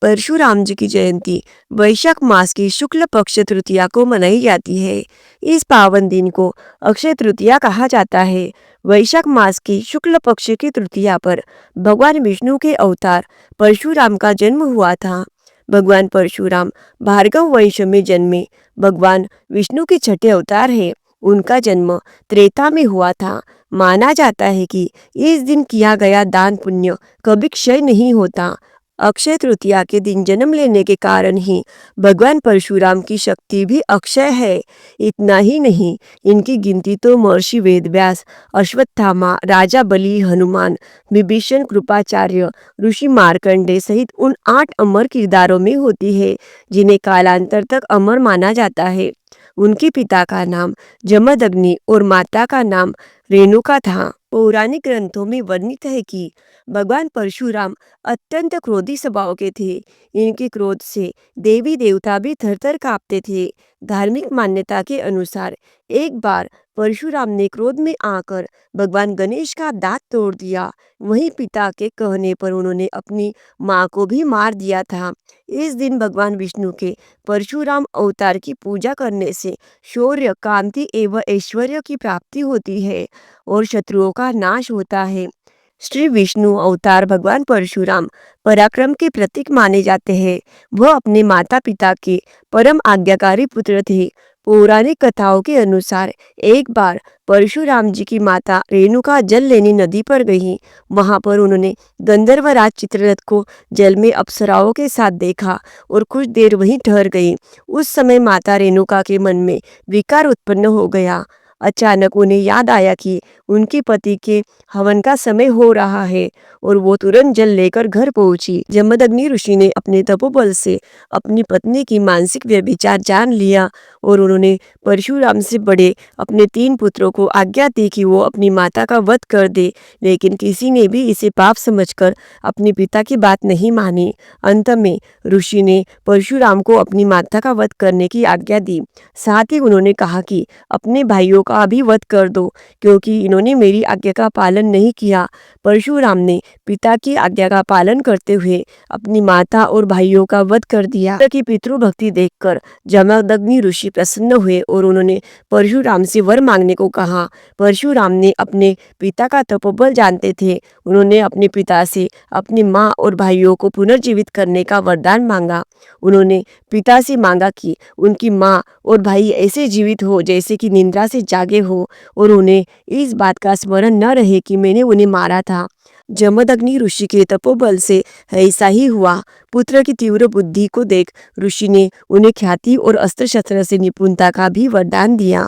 परशुराम जी की जयंती वैशाख मास की शुक्ल पक्ष तृतीया को मनाई जाती है। इस पावन दिन को अक्षय तृतीया कहा जाता है। वैशाख मास की शुक्ल पक्ष की तृतीया पर भगवान विष्णु के अवतार परशुराम का जन्म हुआ था। भगवान परशुराम भार्गव वंश में जन्मे भगवान विष्णु के छठे अवतार है। उनका जन्म त्रेता में हुआ था। माना जाता है कि इस दिन किया गया दान पुण्य कभी क्षय नहीं होता। अक्षय तृतीया के दिन जन्म लेने के कारण ही भगवान परशुराम की शक्ति भी अक्षय है। इतना ही नहीं, इनकी गिनती तो महर्षि वेदव्यास, अश्वत्थामा, राजा बलि, हनुमान, विभीषण, कृपाचार्य, ऋषि मार्कंडे सहित उन 8 अमर किरदारों में होती है जिन्हें कालांतर तक अमर माना जाता है। उनके पिता का नाम जमदग्नि और माता का नाम रेणुका था। पौराणिक ग्रंथों में वर्णित है कि भगवान परशुराम अत्यंत क्रोधी स्वभाव के थे। इनके क्रोध से देवी देवता भी थरथर कांपते थे। धार्मिक मान्यता के अनुसार एक बार परशुराम ने क्रोध में आकर भगवान गणेश का दांत तोड़ दिया। वहीं पिता के कहने पर उन्होंने अपनी मां को भी मार दिया था। इस दिन भगवान विष्णु के परशुराम अवतार की पूजा करने से शौर्य, कांति एवं ऐश्वर्य की प्राप्ति होती है और शत्रुओं का नाश होता है। श्री विष्णु अवतार भगवान परशुराम पराक्रम के प्रतीक माने जाते हैं। वह अपने माता पिता के परम आज्ञाकारी पुत्र थे। पौराणिक कथाओं के अनुसार एक बार परशुराम जी की माता रेणुका जल लेने नदी पर गई। वहां पर उन्होंने गंधर्वराज चित्ररथ को जल में अप्सराओं के साथ देखा और कुछ देर वहीं ठहर गई। उस समय माता रेणुका के मन में विकार उत्पन्न हो गया। अचानक उन्हें याद आया कि उनके पति के हवन का समय हो रहा है और वो तुरंत जल लेकर घर पहुंची। जमदग्नि ऋषि ने अपने तपोबल से अपनी पत्नी की मानसिक व्यभिचार जान लिया और उन्होंने परशुराम से बड़े अपने 3 पुत्रों को आज्ञा दी कि वो अपनी माता का वध कर दे, लेकिन किसी ने भी इसे पाप समझकर अपने पिता की बात नहीं मानी। अंत में ऋषि ने परशुराम को अपनी माता का वध करने की आज्ञा दी। साथ ही उन्होंने कहा कि अपने भाइयों का भी वध कर दो, क्योंकि इन्होंने मेरी आज्ञा का पालन नहीं किया। परशुराम ने पिता की आज्ञा का पालन करते हुए अपनी माता और भाइयों का वध कर दिया। की पितृभक्ति देखकर जमदग्नि ऋषि प्रसन्न हुए और उन्होंने परशुराम से वर मांगने को कहा। परशुराम ने अपने पिता का तपोबल जानते थे। उन्होंने अपने पिता से अपनी माँ और भाइयों को पुनर्जीवित करने का वरदान मांगा। उन्होंने पिता से मांगा कि उनकी माँ और भाई ऐसे जीवित हो जैसे कि निद्रा से जागे हो और उन्हें इस बात का स्मरण न रहे कि मैंने उन्हें मारा था। जमदग्नि ऋषि के तपोबल से ऐसा ही हुआ। पुत्र की तीव्र बुद्धि को देख ऋषि ने उन्हें ख्याति और अस्त्र शस्त्र से निपुणता का भी वरदान दिया।